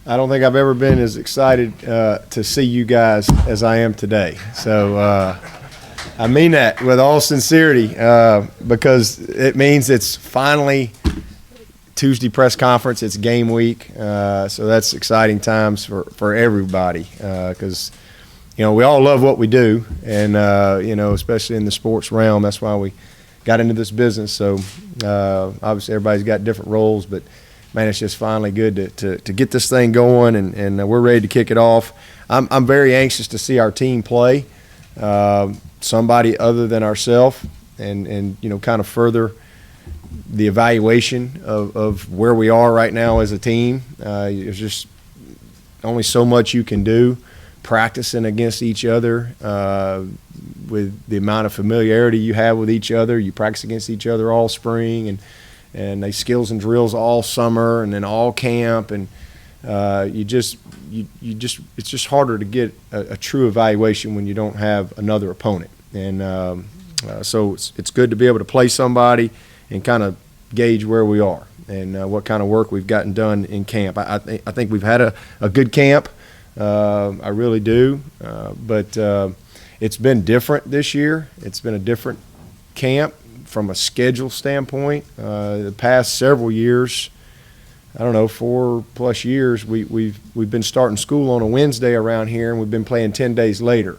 I don't think I've ever been as excited to see you guys as I am today. So I mean that with all sincerity because it means it's finally Tuesday press conference. It's game week. So that's exciting times for everybody because, we all love what we do. And, especially in the sports realm, that's why we got into this business. So obviously everybody's got different roles, but man, it's just finally good to get this thing going, and we're ready to kick it off. I'm very anxious to see our team play somebody other than ourselves, and kind of further the evaluation of where we are right now as a team. There's just only so much you can do practicing against each other with the amount of familiarity you have with each other. You practice against each other all spring, and they skills and drills all summer, and then all camp, and it's just harder to get a true evaluation when you don't have another opponent. And so it's good to be able to play somebody and kind of gauge where we are and what kind of work we've gotten done in camp. I think we've had a good camp. I really do, but it's been different this year. It's been a different camp from a schedule standpoint. The past several years, I don't know, 4+ years, we've been starting school on a Wednesday around here, and we've been playing 10 days later.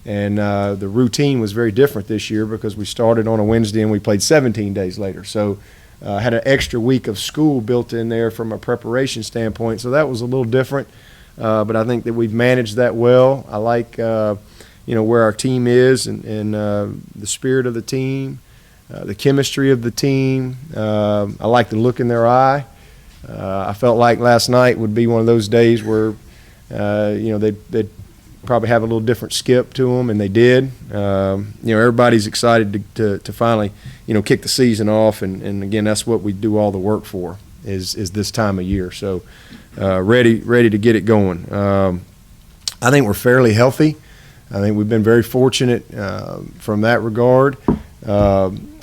And the routine was very different this year because we started on a Wednesday and we played 17 days later. So had an extra week of school built in there from a preparation standpoint. So that was a little different, but I think that we've managed that well. I like where our team is and the spirit of the team. The chemistry of the team. I like the look in their eye. I felt like last night would be one of those days where, they'd probably have a little different skip to them, and they did. Everybody's excited to finally, kick the season off, and again, that's what we do all the work for is this time of year. So ready to get it going. I think we're fairly healthy. I think we've been very fortunate from that regard.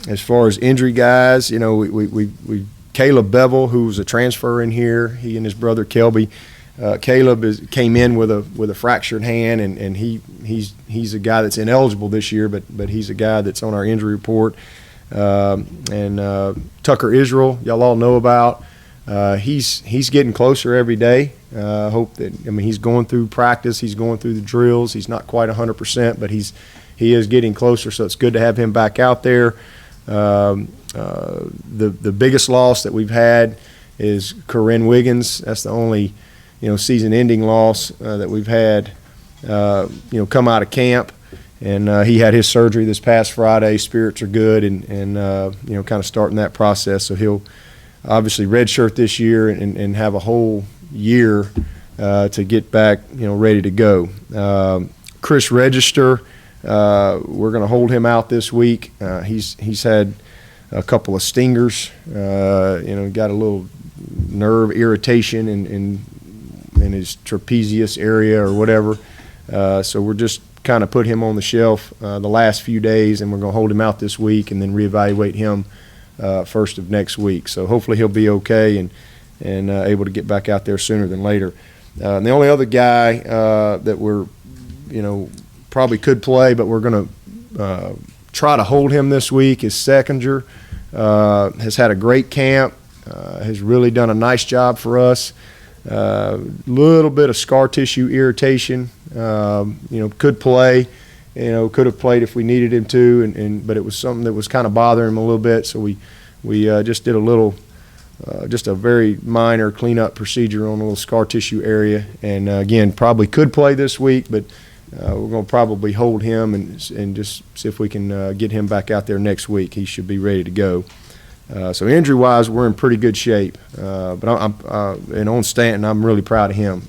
As far as injury guys, we Caleb Bevel, who's a transfer in here, he and his brother Kelby. Caleb came in with a fractured hand, and he's a guy that's ineligible this year, but he's a guy that's on our injury report. And Tucker Israel, y'all all know about. He's getting closer every day. Hope that he's going through practice, he's going through the drills. He's not quite 100%, but he is getting closer, so it's good to have him back out there. The biggest loss that we've had is Corinne Wiggins. That's the only season-ending loss that we've had come out of camp, and he had his surgery this past Friday. Spirits are good, and kind of starting that process. So he'll obviously redshirt this year and have a whole year to get back ready to go. Chris Register. We're going to hold him out this week. He's had a couple of stingers. Got a little nerve irritation in his trapezius area or whatever. So we're just kind of put him on the shelf the last few days, and we're going to hold him out this week and then reevaluate him first of next week. So hopefully he'll be okay and able to get back out there sooner than later. The only other guy that we're probably could play, but we're going to try to hold him this week is Seconder. Has had a great camp, has really done a nice job for us. Little bit of scar tissue irritation. Could play. Could have played if we needed him to, but it was something that was kind of bothering him a little bit. So we just did just a very minor cleanup procedure on a little scar tissue area, and again, probably could play this week, but we're going to probably hold him and just see if we can get him back out there next week. He should be ready to go. So injury-wise, we're in pretty good shape. But and on Stanton, I'm really proud of him.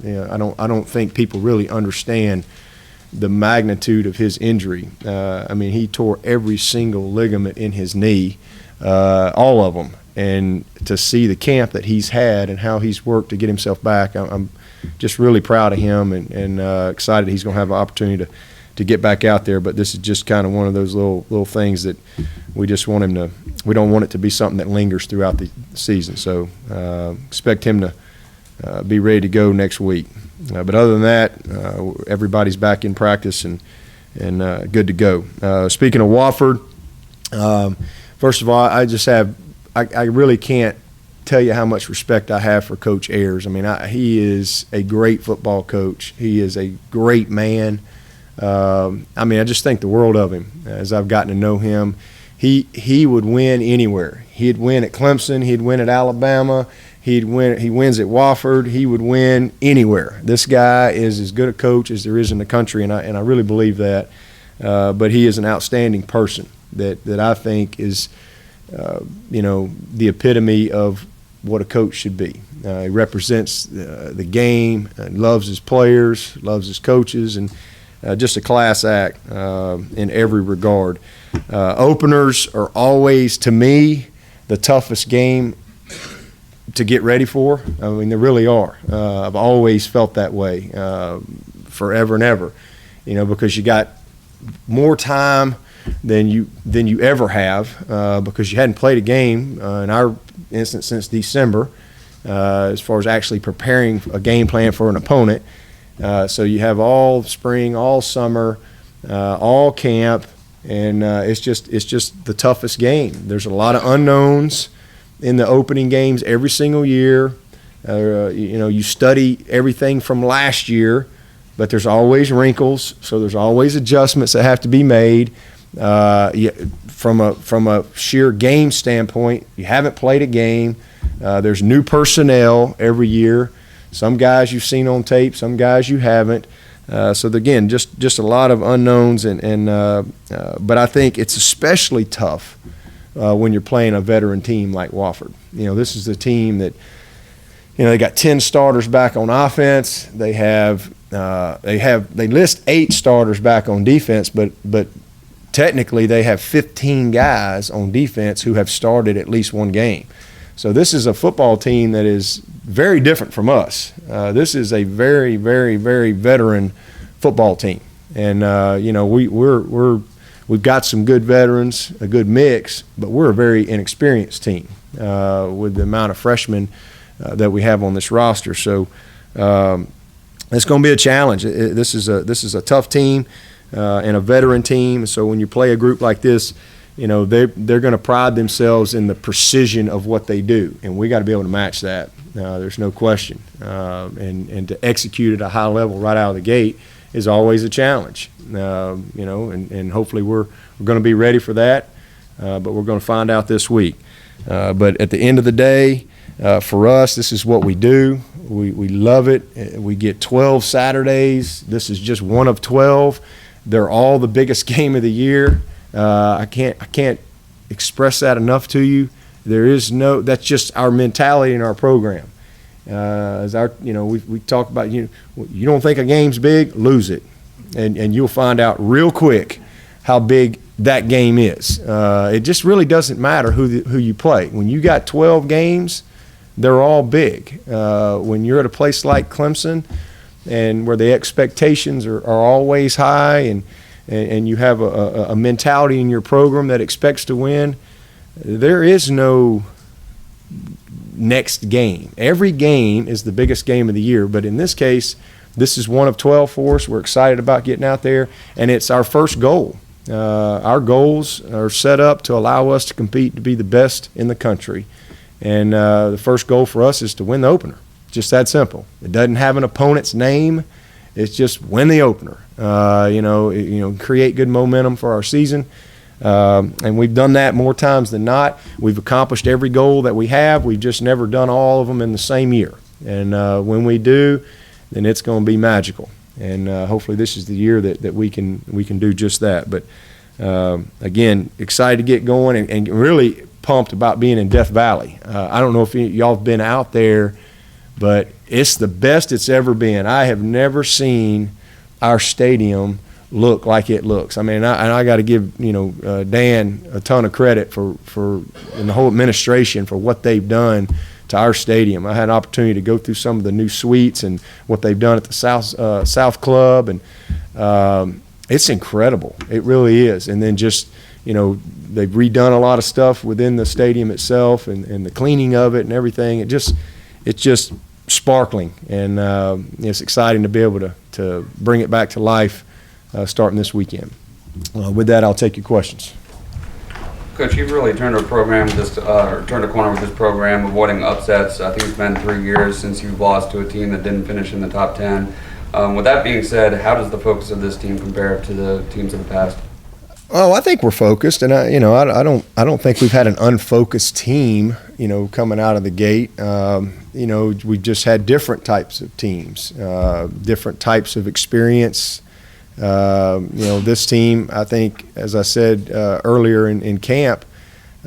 I don't think people really understand the magnitude of his injury. He tore every single ligament in his knee, all of them. And to see the camp that he's had and how he's worked to get himself back, I'm just really proud of him and excited he's going to have an opportunity to get back out there. But this is just kind of one of those little things that we just want him to – we don't want it to be something that lingers throughout the season. So expect him to be ready to go next week. But other than that, everybody's back in practice and good to go. Speaking of Wofford, first of all, I really can't tell you how much respect I have for Coach Ayers. I mean, he is a great football coach. He is a great man. I mean, I just think the world of him as I've gotten to know him. He would win anywhere. He'd win at Clemson. He'd win at Alabama. He wins at Wofford. He would win anywhere. This guy is as good a coach as there is in the country, and I really believe that. But he is an outstanding person that I think is, the epitome of what a coach should be. He represents the game, loves his players, loves his coaches, and just a class act in every regard. Openers are always, to me, the toughest game to get ready for. I mean, they really are. I've always felt that way forever and ever, because you got more time than you ever have because you hadn't played a game in our instance since December as far as actually preparing a game plan for an opponent. So you have all spring, all summer, all camp, and it's just the toughest game. There's a lot of unknowns in the opening games every single year. You study everything from last year, but there's always wrinkles, so there's always adjustments that have to be made. From a sheer game standpoint, you haven't played a game. There's new personnel every year. Some guys you've seen on tape, some guys you haven't. So again, just a lot of unknowns, but I think it's especially tough when you're playing a veteran team like Wofford. This is the team that they got 10 starters back on offense. They list 8 starters back on defense, but technically they have 15 guys on defense who have started at least one game. So this is a football team that is very different from us. This is a very, very, very veteran football team, and we've got some good veterans, a good mix, but we're a very inexperienced team with the amount of freshmen that we have on this roster. So it's going to be a challenge. This is a tough team and a veteran team. So when you play a group like this, they're going to pride themselves in the precision of what they do, and we got to be able to match that. There's no question. And to execute at a high level right out of the gate is always a challenge. And hopefully we're going to be ready for that. But we're going to find out this week. But at the end of the day, for us, this is what we do. We love it. We get 12 Saturdays. This is just one of 12. They're all the biggest game of the year. I can't express that enough to you. That's just our mentality in our program. We talk about, you don't think a game's big, lose it. And you'll find out real quick how big that game is. It just really doesn't matter who you play. When you got 12 games, they're all big. When you're at a place like Clemson and where the expectations are always high and you have a mentality in your program that expects to win, there is no next game. Every game is the biggest game of the year, but in this case, this is one of 12 for us. We're excited about getting out there, and it's our first goal. Our goals are set up to allow us to compete to be the best in the country, and the first goal for us is to win the opener. Just that simple. It doesn't have an opponent's name. It's just win the opener. Create good momentum for our season. And we've done that more times than not. We've accomplished every goal that we have. We've just never done all of them in the same year. And when we do, then it's going to be magical. And hopefully this is the year that we can do just that. But again, excited to get going and really pumped about being in Death Valley. I don't know if y'all have been out there, but it's the best it's ever been. I have never seen our stadium look like it looks. I mean, I got to give Dan a ton of credit for and the whole administration for what they've done to our stadium. I had an opportunity to go through some of the new suites and what they've done at the South Club, and it's incredible. It really is. And then just they've redone a lot of stuff within the stadium itself and the cleaning of it and everything. It's just sparkling, and it's exciting to be able to bring it back to life starting this weekend. With that, I'll take your questions. Coach, you've really turned a corner with this program, avoiding upsets. I think it's been 3 years since you've lost to a team that didn't finish in the top 10. With that being said, how does the focus of this team compare to the teams of the past? Oh, I think we're focused, and I don't think we've had an unfocused team, coming out of the gate. We just had different types of teams, different types of experience. This team, I think, as I said earlier in camp,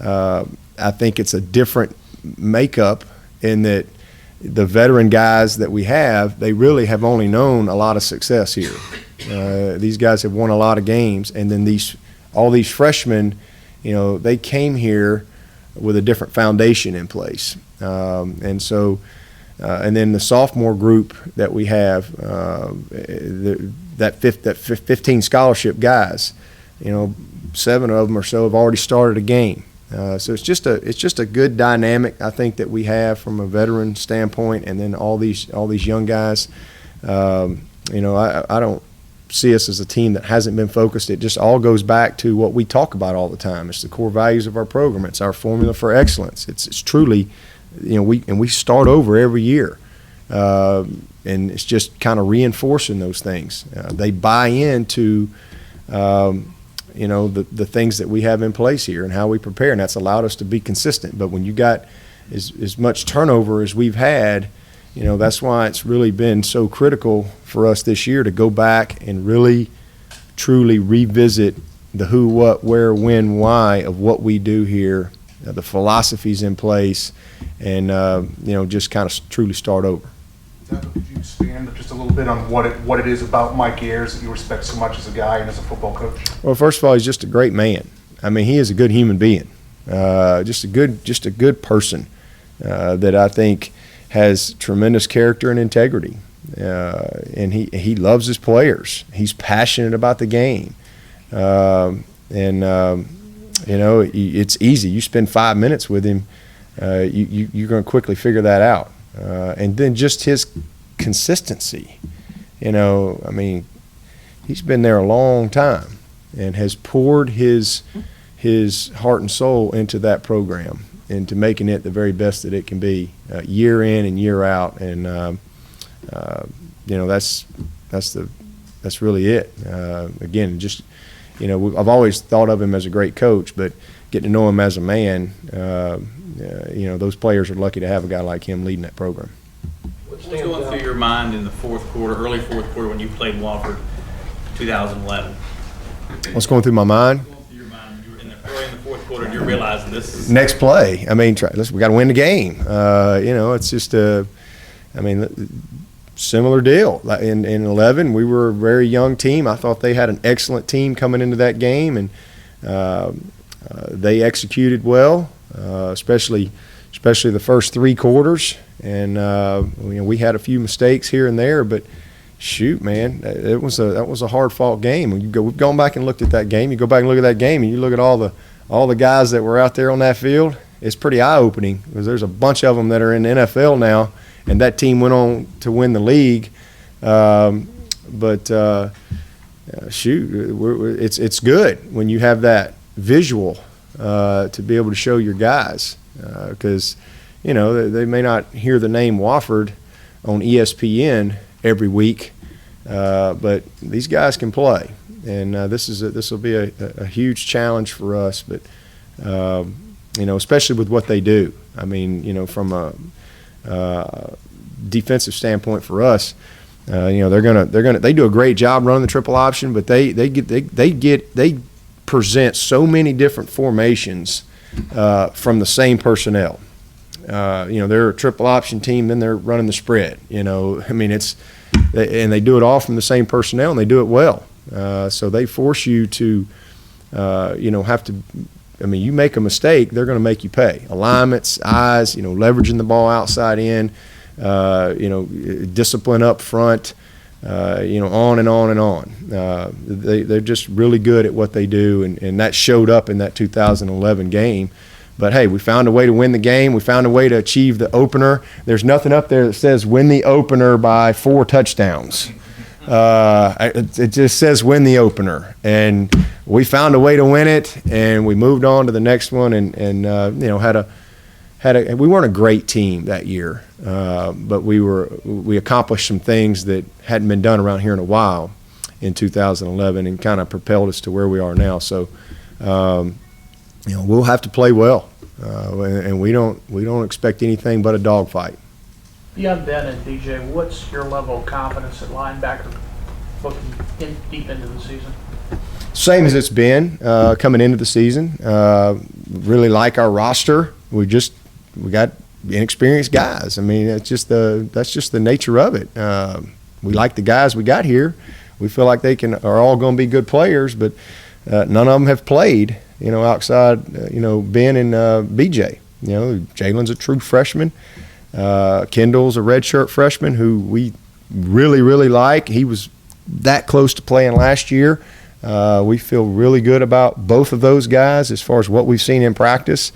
I think it's a different makeup in that the veteran guys that we have, they really have only known a lot of success here. These guys have won a lot of games, and then all these freshmen, they came here with a different foundation in place. And then the sophomore group that we have, that 15 scholarship guys, 7 of them or so have already started a game. So it's just a good dynamic, I think, that we have from a veteran standpoint, and then all these young guys. I don't see us as a team that hasn't been focused. It just all goes back to what we talk about all the time. It's the core values of our program. It's our formula for excellence. It's truly, we start over every year, and it's just kind of reinforcing those things. They buy into the things that we have in place here and how we prepare, and that's allowed us to be consistent. But when you got as much turnover as we've had, that's why it's really been so critical for us this year to go back and really, truly revisit the who, what, where, when, why of what we do here, the philosophies in place, and just kind of truly start over. Dabo, could you expand just a little bit on what it is about Mike Ayers that you respect so much as a guy and as a football coach? Well, first of all, he's just a great man. I mean, he is a good human being, just a good person that I think has tremendous character and integrity, and he loves his players. He's passionate about the game, it's easy. You spend 5 minutes with him, you're going to quickly figure that out. And then just his consistency, he's been there a long time and has poured his heart and soul into that program, into making it the very best that it can be, year in and year out. And that's really it. Again, just I've always thought of him as a great coach, but getting to know him as a man, those players are lucky to have a guy like him leading that program. What's going through your mind in the early fourth quarter when you played Wofford 2011? What's going through my mind? You were early in the fourth quarter, and you're realizing this is next play. We got to win the game. It's just similar deal. In 11, we were a very young team. I thought they had an excellent team coming into that game, and they executed well, especially the first 3 quarters. And we had a few mistakes here and there, but shoot, man, that was a hard-fought game. We've gone back and looked at that game. You go back and look at that game, and you look at all the guys that were out there on that field. It's pretty eye-opening because there's a bunch of them that are in the NFL now, and that team went on to win the league. It's good when you have that visual to be able to show your guys, because they may not hear the name Wofford on ESPN every week, but these guys can play, and this will be a huge challenge for us. But especially with what they do. From a defensive standpoint for us, they do a great job running the triple option, but they present so many different formations from the same personnel. They're a triple option team, then they're running the spread. And they do it all from the same personnel, and they do it well. So they force you to, have to. You make a mistake, they're going to make you pay. Alignments, eyes, leveraging the ball outside in, discipline up front, on and on and on. They're just really good at what they do, and that showed up in that 2011 game But hey, we found a way to win the game. We found a way to achieve the opener. There's nothing up there that says win the opener by 4 touchdowns. It just says win the opener, and we found a way to win it, and we moved on to the next one, and you know, we weren't a great team that year, but we accomplished some things that hadn't been done around here in a while in 2011, and kind of propelled us to where we are now. So, you know, we'll have to play well, and we don't expect anything but a dogfight. Beyond Ben and DJ, what's your level of confidence at linebacker looking deep into the season? Same as it's been coming into the season. Really like our roster. We got inexperienced guys. I mean, that's just the nature of it. We like the guys we got here. We feel like are all going to be good players, but none of them have played. You know, outside Ben and BJ. You know, Jalen's a true freshman. Kendall's a redshirt freshman who we really, really like. He was that close to playing last year. We feel really good about both of those guys as far as what we've seen in practice.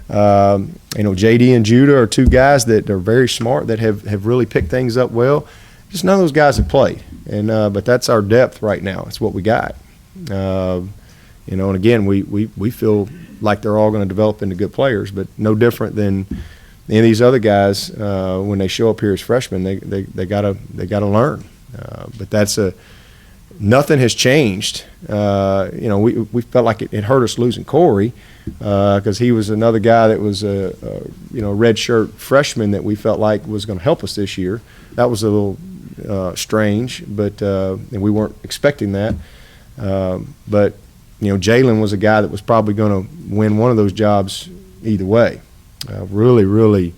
JD and Judah are 2 guys that are very smart, that have really picked things up well. Just none of those guys have played, but that's our depth right now. It's what we got. And again, we feel like they're all going to develop into good players, but no different than any of these other guys. When they show up here as freshmen, they gotta learn. But nothing has changed. We felt like it hurt us losing Corey because he was another guy that was a redshirt freshman that we felt like was going to help us this year. That was a little strange, but and we weren't expecting that. But Jalen was a guy that was probably going to win one of those jobs either way. Really, really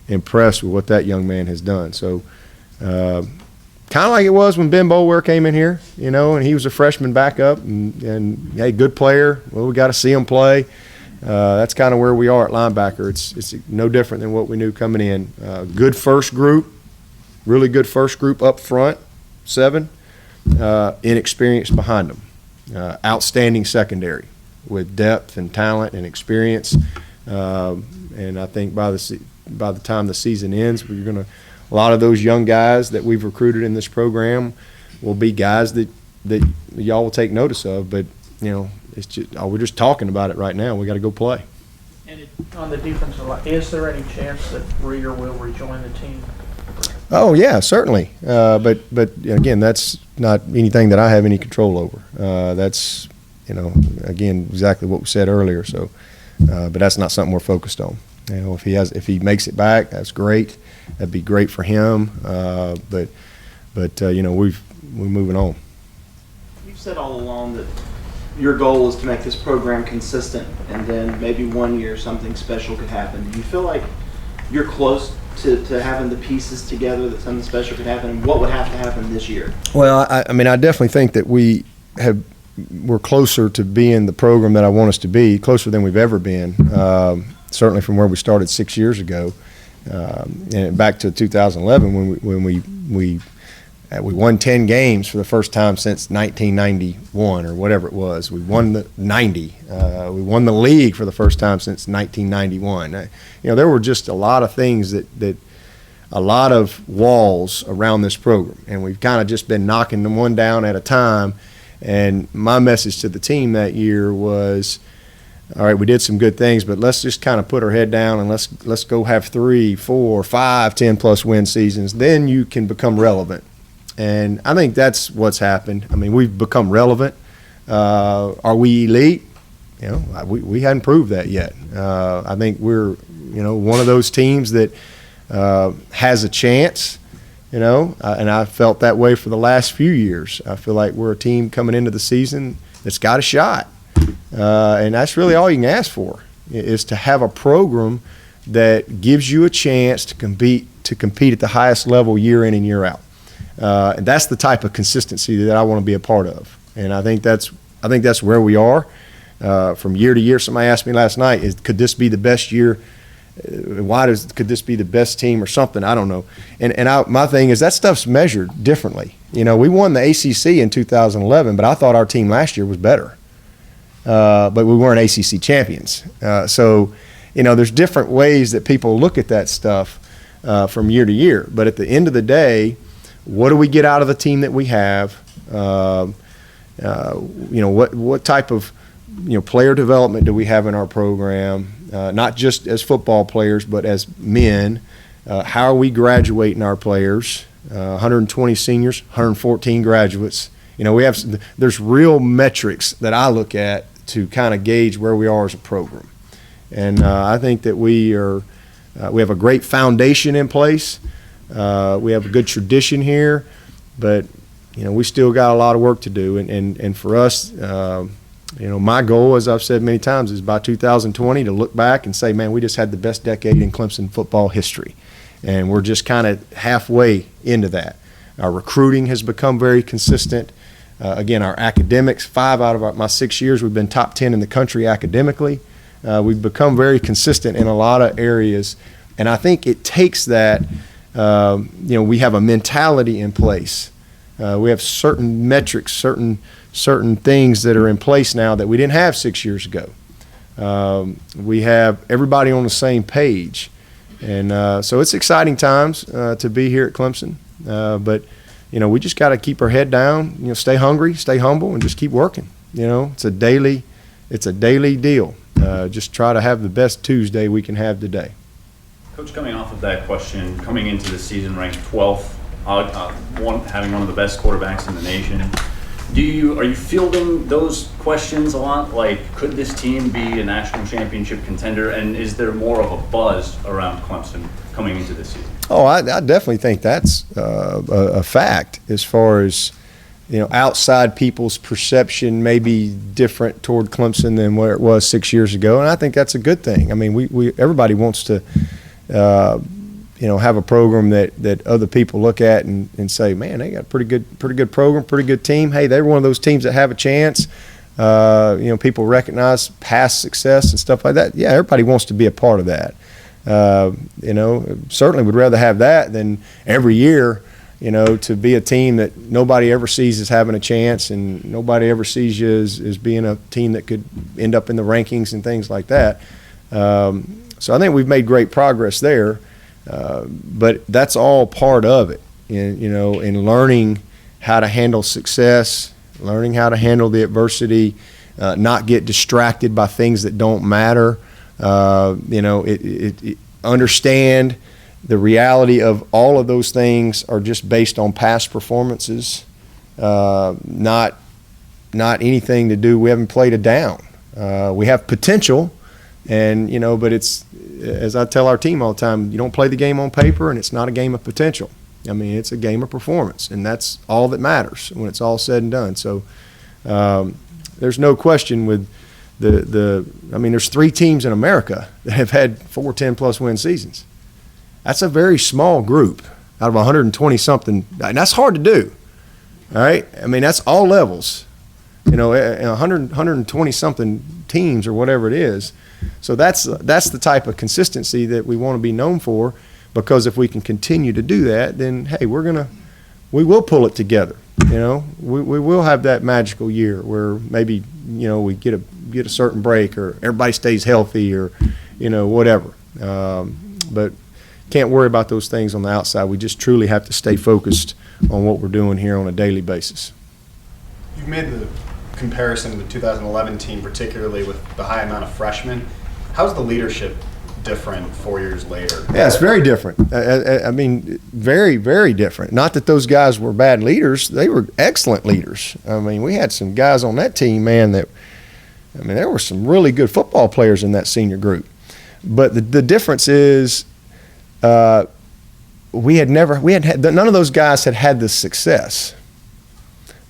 impressed with what that young man has done. So. Kind of like it was when Ben Boulware came in here, and he was a freshman backup, and hey, good player. Well, we got to see him play. That's kind of where we are at linebacker. It's no different than what we knew coming in. Good first group, really good first group up front, 7. Inexperience behind them. Outstanding secondary with depth and talent and experience. And I think by the time the season ends, a lot of those young guys that we've recruited in this program will be guys that y'all will take notice of. But it's just we're just talking about it right now. We got to go play. And on the defensive line, is there any chance that Rieger will rejoin the team? Oh yeah, certainly. But again, that's not anything that I have any control over. That's again exactly what we said earlier. So, but that's not something we're focused on. If he makes it back, that's great. That'd be great for him. But we're moving on. You've said all along that your goal is to make this program consistent, and then maybe one year something special could happen. Do you feel like you're close to having the pieces together that something special could happen? And what would have to happen this year? Well, I mean, I definitely think that we're closer to being the program that I want us to be, closer than we've ever been. Certainly from where we started 6 years ago, and back to 2011 when we won 10 games for the first time since 1991 or whatever it was. We won the 90. We won the league for the first time since 1991. There were just a lot of things that a lot of walls around this program, and we've kind of just been knocking them one down at a time. And my message to the team that year was, all right, we did some good things, but let's just kind of put our head down and let's go have 3, 4, 5, 10+ win seasons. Then you can become relevant. And I think that's what's happened. I mean, we've become relevant. Are we elite? We hadn't proved that yet. I think we're, one of those teams that has a chance, and I felt that way for the last few years. I feel like we're a team coming into the season that's got a shot. And that's really all you can ask for, is to have a program that gives you a chance to compete at the highest level year in and year out. And that's the type of consistency that I want to be a part of. And I think that's where we are from year to year. Somebody asked me last night, could this be the best year? Could this be the best team or something? I don't know. And my thing is that stuff's measured differently. We won the ACC in 2011, but I thought our team last year was better. But we weren't ACC champions. So, there's different ways that people look at that stuff from year to year. But at the end of the day, what do we get out of the team that we have? What type of player development do we have in our program? Not just as football players, but as men. How are we graduating our players? 120 seniors, 114 graduates. There's real metrics that I look at to kind of gauge where we are as a program. And I think that we have a great foundation in place. We have a good tradition here, but we still got a lot of work to do. And for us, my goal, as I've said many times, is by 2020 to look back and say, man, we just had the best decade in Clemson football history. And we're just kind of halfway into that. Our recruiting has become very consistent. Again, our academics, 5 out of my 6 years, we've been top 10 in the country academically. We've become very consistent in a lot of areas. And I think it takes that, we have a mentality in place. We have certain metrics, certain things that are in place now that we didn't have 6 years ago. We have everybody on the same page. And so it's exciting times to be here at Clemson. But we just got to keep our head down, stay hungry, stay humble, and just keep working. It's a daily deal. Just try to have the best Tuesday we can have today. Coach, coming off of that question, coming into the season ranked 12th, having one of the best quarterbacks in the nation, are you fielding those questions a lot? Like, could this team be a national championship contender? And is there more of a buzz around Clemson coming into this season? Oh, I definitely think that's a fact as far as, outside people's perception may be different toward Clemson than where it was 6 years ago. And I think that's a good thing. I mean, everybody wants to, have a program that other people look at and say, man, they got a pretty good program, pretty good team. Hey, they're one of those teams that have a chance. People recognize past success and stuff like that. Yeah, everybody wants to be a part of that. Certainly would rather have that than every year, to be a team that nobody ever sees as having a chance and nobody ever sees you as being a team that could end up in the rankings and things like that. So I think we've made great progress there. But that's all part of it, in learning how to handle success, learning how to handle the adversity, not get distracted by things that don't matter. Understand the reality of all of those things are just based on past performances, not anything to do. We haven't played it down. We have potential. And, but it's, as I tell our team all the time, you don't play the game on paper, and it's not a game of potential. I mean, it's a game of performance, and that's all that matters when it's all said and done. So there's no question with there's 3 teams in America that have had 4 10-plus win seasons. That's a very small group out of 120-something, and that's hard to do, all right? I mean, that's all levels, 120-something teams or whatever it is. So that's the type of consistency that we want to be known for, because if we can continue to do that, then hey, we will pull it together. We will have that magical year where maybe we get a certain break, or everybody stays healthy, or whatever. But can't worry about those things on the outside. We just truly have to stay focused on what we're doing here on a daily basis. You've made the comparison to the 2011 team, particularly with the high amount of freshmen. How's the leadership different 4 years later? Yeah, it's very different. I mean, very, very different. Not that those guys were bad leaders. They were excellent leaders. I mean, we had some guys on that team, man, there were some really good football players in that senior group. But the difference is none of those guys had the success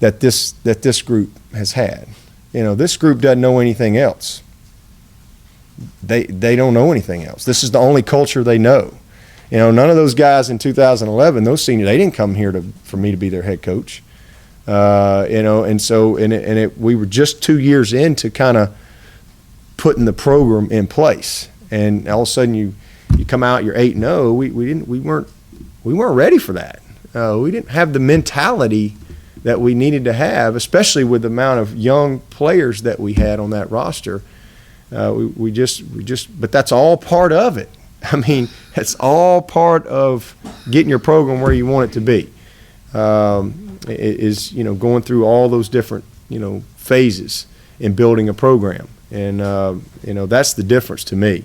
that this group has had. This group doesn't know anything else. They don't know anything else. This is the only culture they know. None of those guys in 2011, those seniors, they didn't come here for me to be their head coach. We were just 2 years into kind of putting the program in place, and all of a sudden you come out, you're 8-0. We weren't ready for that. We didn't have the mentality that we needed to have, especially with the amount of young players that we had on that roster. But that's all part of it. I mean, it's all part of getting your program where you want it to be. Is going through all those different phases in building a program, and that's the difference to me.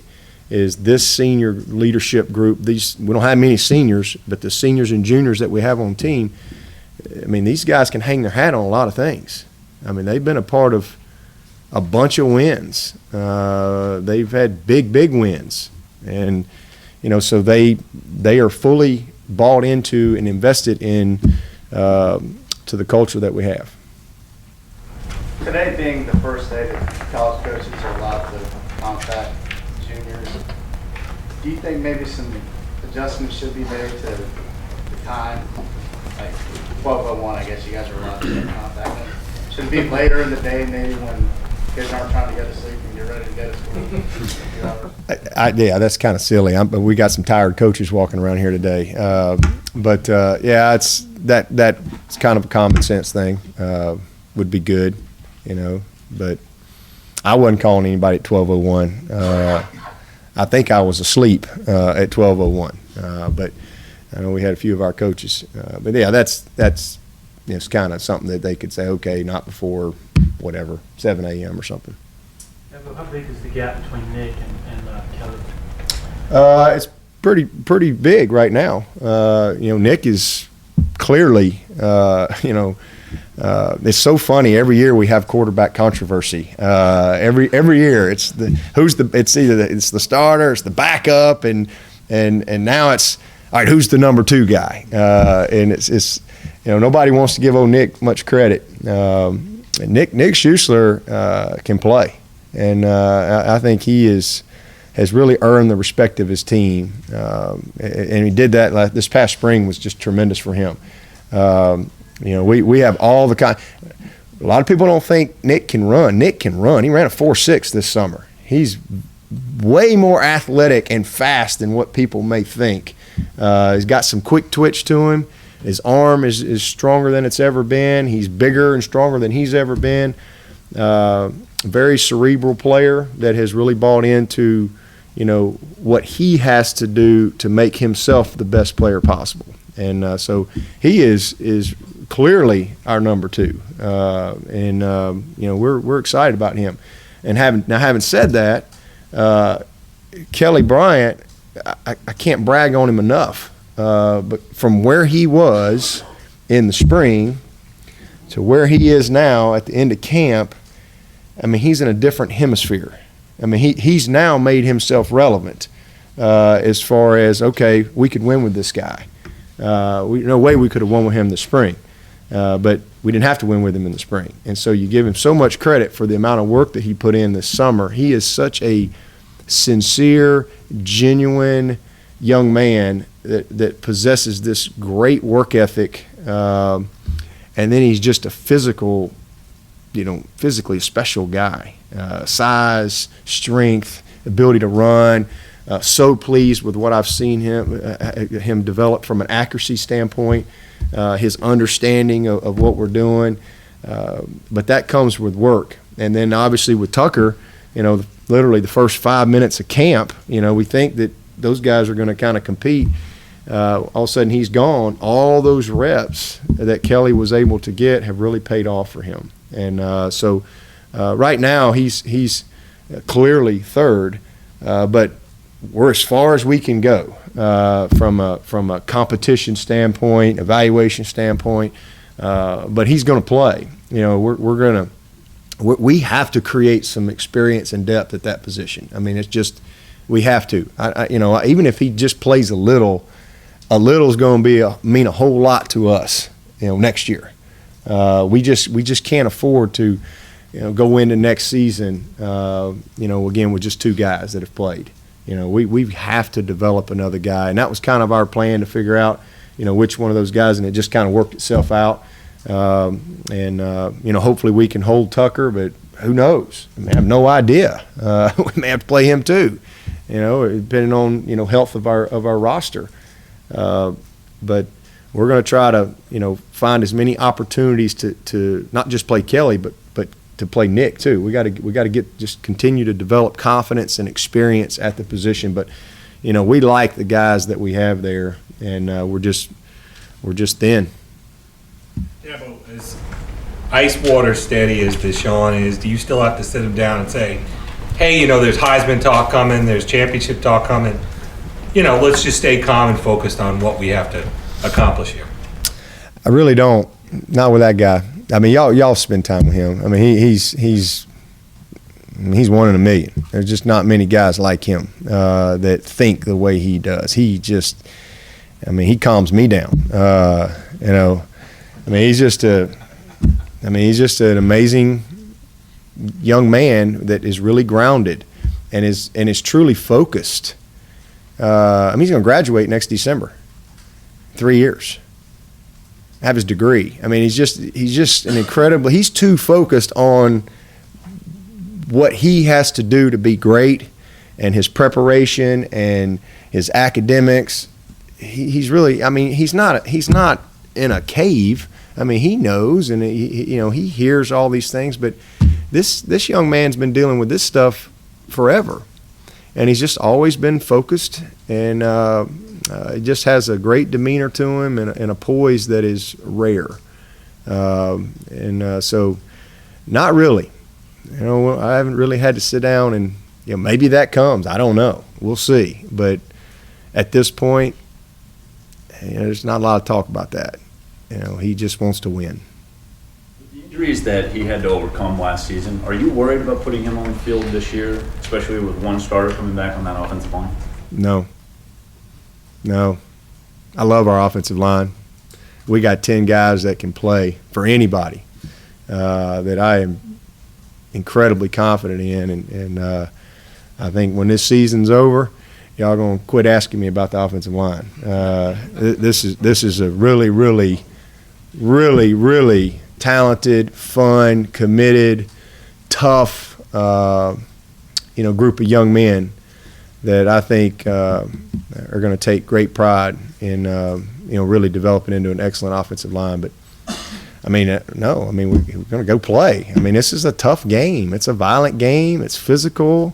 Is this senior leadership group? We don't have many seniors, but the seniors and juniors that we have on team, I mean, these guys can hang their hat on a lot of things. I mean, they've been a part of a bunch of wins. They've had big wins, and so they are fully bought into and invested in to the culture that we have. Today being the first day that college coaches are allowed to contact juniors, do you think maybe some adjustments should be made to the time? Like 12:01, I guess you guys are allowed to contact them. Should it be later in the day, maybe when kids aren't trying to go to sleep and you're ready to go to school? Yeah, that's kind of silly. But we got some tired coaches walking around here today. Yeah, it's that's kind of a common sense thing. Would be good, But I wasn't calling anybody at 12:01. I think I was asleep at 12:01. But I know we had a few of our coaches. But yeah, that's it's kind of something that they could say, okay, not before whatever 7 a.m. or something. Yeah, but how big is the gap between Nick and Kelly? It's pretty big right now. Nick is clearly, it's so funny. Every year we have quarterback controversy. Every year it's it's the starter, it's the backup, and now it's all right. Who's the number 2 guy? And it's nobody wants to give old Nick much credit. Nick Schuessler can play, and I think he has really earned the respect of his team, and he did that this past spring was just tremendous for him. We have all the kind. A lot of people don't think Nick can run. Nick can run. He ran a 4.6 this summer. He's way more athletic and fast than what people may think. He's got some quick twitch to him. His arm is stronger than it's ever been. He's bigger and stronger than he's ever been. Very cerebral player that has really bought into, what he has to do to make himself the best player possible. And so he is clearly our number 2. We're excited about him. And having said that, Kelly Bryant, I can't brag on him enough. But from where he was in the spring to where he is now at the end of camp, I mean, he's in a different hemisphere. I mean, he's now made himself relevant as far as, okay, we could win with this guy. No way we could have won with him this spring, but we didn't have to win with him in the spring. And so you give him so much credit for the amount of work that he put in this summer. He is such a sincere, genuine young man that possesses this great work ethic, and then he's just a physically a special guy. Size, strength, ability to run. So pleased with what I've seen him develop from an accuracy standpoint, his understanding of what we're doing. But that comes with work. And then obviously with Tucker, literally the first 5 minutes of camp, we think that those guys are going to kind of compete. All of a sudden he's gone. All those reps that Kelly was able to get have really paid off for him. And so right now he's clearly third, but we're as far as we can go from a competition standpoint, evaluation standpoint. But he's going to play. We have to create some experience and depth at that position. I mean, it's just we have to. Even if he just plays a little is going to mean a whole lot to us. Next year. We just can't afford to, go into next season. Again with just 2 guys that have played. We have to develop another guy, and that was kind of our plan to figure out, which one of those guys, and it just kind of worked itself out. Hopefully we can hold Tucker, but who knows? I have no idea. We may have to play him too, depending on health of our roster. But we're going to try to find as many opportunities to not just play Kelly, but to play Nick too. We got to just continue to develop confidence and experience at the position. But we like the guys that we have there, and we're just thin. Dabo, as ice water steady as Deshaun is, do you still have to sit him down and say, hey, there's Heisman talk coming, there's championship talk coming, let's just stay calm and focused on what we have to accomplish here? I really don't. Not with that guy. I mean, y'all spend time with him. I mean, he's one in a million. There's just not many guys like him that think the way he does. He calms me down. He's just an amazing young man that is really grounded and is truly focused. He's going to graduate next December. 3 years. Have his degree. I mean, he's just an incredible. He's too focused on what he has to do to be great, and his preparation and his academics. He's really. I mean, he's not in a cave. I mean, he knows, and he hears all these things. But this young man's been dealing with this stuff forever, and he's just always been focused, and he just has a great demeanor to him and a poise that is rare. So not really. I haven't really had to sit down and maybe that comes. I don't know. We'll see. But at this point, there's not a lot of talk about that. He just wants to win. The injuries that he had to overcome last season, are you worried about putting him on the field this year, especially with one starter coming back on that offensive line? No. I love our offensive line. We got 10 guys that can play for anybody that I am incredibly confident in. And I think when this season's over, y'all going to quit asking me about the offensive line. This is a really, really, really, really talented, fun, committed, tough, group of young men that I think are going to take great pride in, really developing into an excellent offensive line. But we're going to go play. I mean, this is a tough game. It's a violent game. It's physical.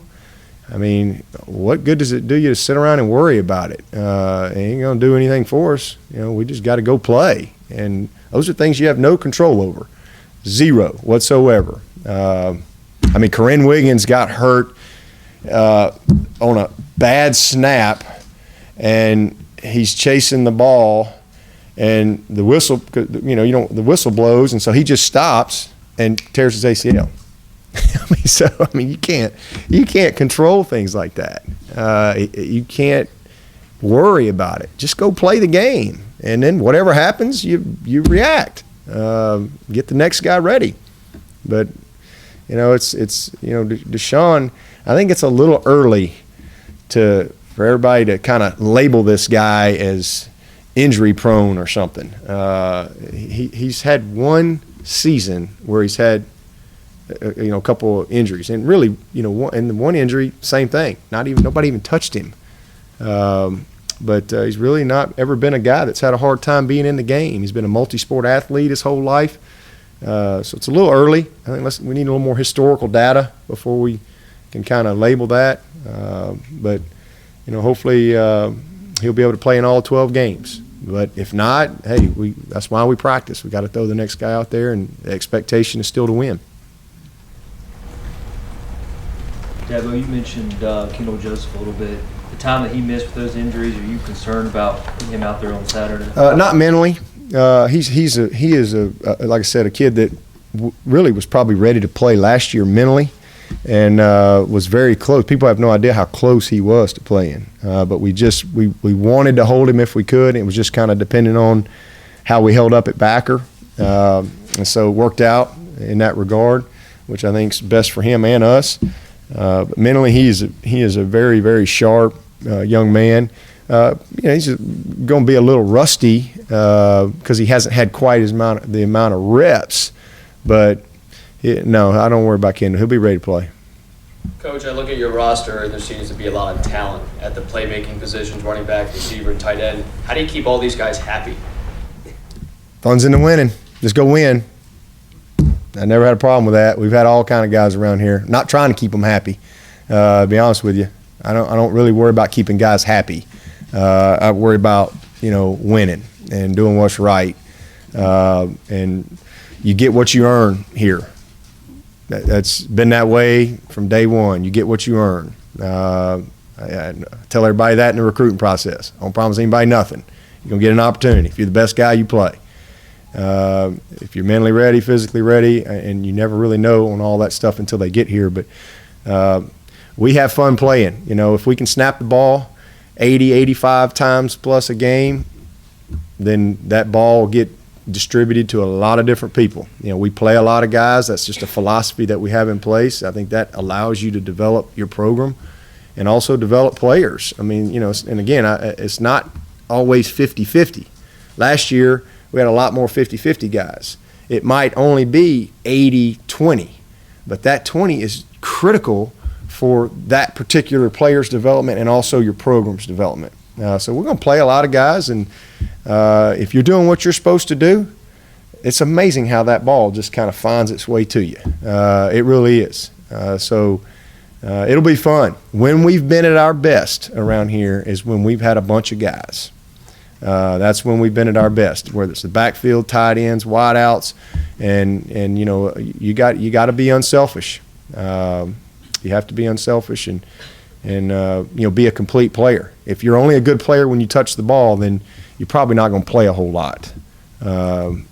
I mean, what good does it do you to sit around and worry about it? It ain't going to do anything for us. We just got to go play. And those are things you have no control over. Zero whatsoever. Corinne Wiggins got hurt on a bad snap, and he's chasing the ball, and the whistle, the whistle blows, and so he just stops and tears his ACL. You can't control things like that. You can't worry about it. Just go play the game, and then whatever happens, you react. Get the next guy ready. But Deshaun, I think it's a little early for everybody to kind of label this guy as injury prone or something. He's had one season where he's had a couple of injuries, and really one injury, same thing. Nobody even touched him. But he's really not ever been a guy that's had a hard time being in the game. He's been a multi-sport athlete his whole life. So it's a little early. I think we need a little more historical data before we can kind of label that. But hopefully he'll be able to play in all 12 games. But if not, hey, that's why we practice. We got to throw the next guy out there, and the expectation is still to win. Dabo, you mentioned Kendall Joseph a little bit. The time that he missed with those injuries, are you concerned about putting him out there on Saturday? Not mentally. He is like I said, a kid that really was probably ready to play last year mentally, and was very close. People have no idea how close he was to playing. But we wanted to hold him if we could. It was just kind of dependent on how we held up at backer, and so it worked out in that regard, which I think is best for him and us. But mentally, he is a very, very sharp young man. He's going to be a little rusty because he hasn't had quite the amount of reps. But no, I don't worry about Kendall. He'll be ready to play. Coach, I look at your roster, and there seems to be a lot of talent at the playmaking positions, running back, receiver, and tight end. How do you keep all these guys happy? Fun's in the winning. Just go win. I never had a problem with that. We've had all kind of guys around here. Not trying to keep them happy. To be honest with you, I don't really worry about keeping guys happy. I worry about winning and doing what's right. And you get what you earn here. That's been that way from day one. You get what you earn. I tell everybody that in the recruiting process. I don't promise anybody nothing. You're going to get an opportunity. If you're the best guy, you play. If you're mentally ready, physically ready, and you never really know on all that stuff until they get here. But we have fun playing. If we can snap the ball 80, 85 times plus a game, then that ball will get distributed to a lot of different people. We play a lot of guys. That's just a philosophy that we have in place. I think that allows you to develop your program and also develop players. I mean, and again, it's not always 50-50. Last year, we had a lot more 50-50 guys. It might only be 80-20, but that 20 is critical for that particular player's development and also your program's development. So we're going to play a lot of guys, and if you're doing what you're supposed to do, it's amazing how that ball just kind of finds its way to you. It really is. So it'll be fun. When we've been at our best around here is when we've had a bunch of guys. That's when we've been at our best, whether it's the backfield, tight ends, wide outs, and you got to be unselfish. You have to be unselfish and be a complete player. If you're only a good player when you touch the ball, then you're probably not going to play a whole lot.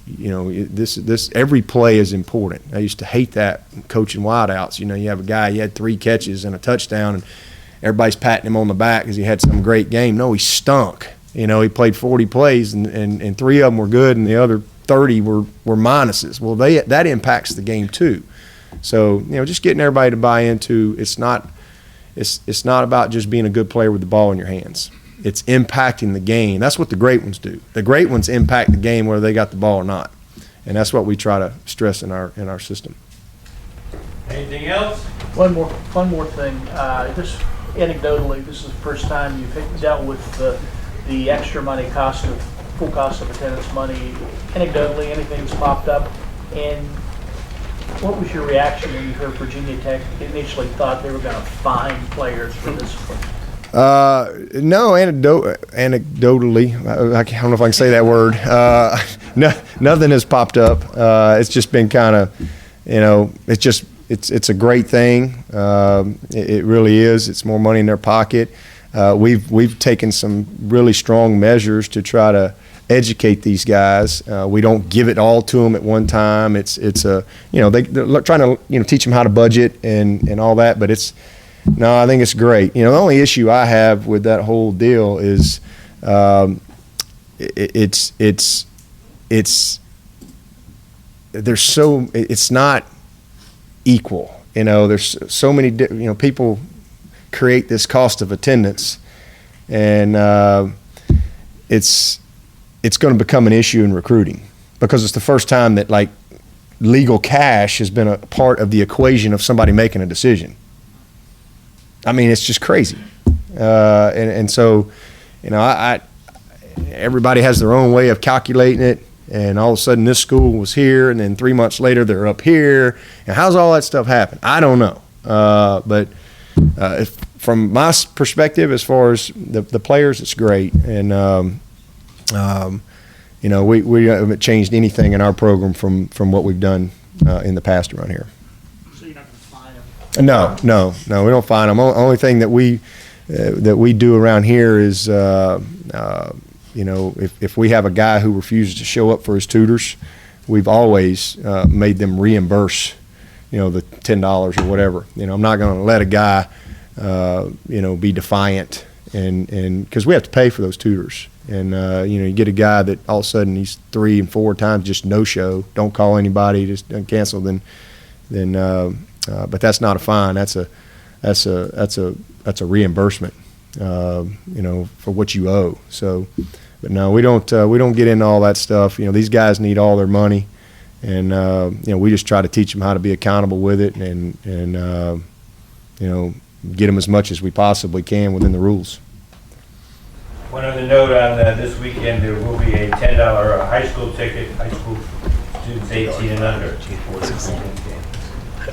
This every play is important. I used to hate that coaching wideouts. You have a guy, he had 3 catches and a touchdown, and everybody's patting him on the back because he had some great game. No, he stunk. He played 40 plays and 3 of them were good and the other 30 were minuses. Well, that impacts the game too. So just getting everybody to buy into it's not about just being a good player with the ball in your hands. It's impacting the game. That's what the great ones do. The great ones impact the game whether they got the ball or not, and that's what we try to stress in our system. Anything else? One more thing. Just anecdotally, this is the first time you've dealt with the extra money full cost of attendance money. Anecdotally, anything's popped up, and what was your reaction when you heard Virginia Tech initially thought they were going to fine players for discipline? No, anecdotally, I don't know if I can say that word. Nothing has popped up. It's just been kind of, it's a great thing. It really is. It's more money in their pocket. We've taken some really strong measures to try to educate these guys. We don't give it all to them at one time. They're trying to teach them how to budget and all that. But I think it's great. The only issue I have with that whole deal is it's not equal. There's so many people create this cost of attendance, and it's going to become an issue in recruiting because it's the first time that legal cash has been a part of the equation of somebody making a decision. I mean, it's just crazy, and so everybody has their own way of calculating it, and all of a sudden this school was here, and then 3 months later they're up here, and how's all that stuff happen? I don't know, but from my perspective, as far as the players, it's great, and we haven't changed anything in our program from what we've done in the past around here. So you're not going to fine them? No, we don't fine them. Only thing that we do around here is, if we have a guy who refuses to show up for his tutors, we've always made them reimburse, the $10 or whatever. I'm not going to let a guy, be defiant, and because we have to pay for those tutors. And, you get a guy that all of a sudden he's 3 and 4 times just no show, don't call anybody, just cancel, then but that's not a fine. That's a reimbursement, for what you owe. So, but no, we don't get into all that stuff. These guys need all their money, and we just try to teach them how to be accountable with it, and get them as much as we possibly can within the rules. One other note on this weekend, there will be a $10 high school students 18 and under before the game.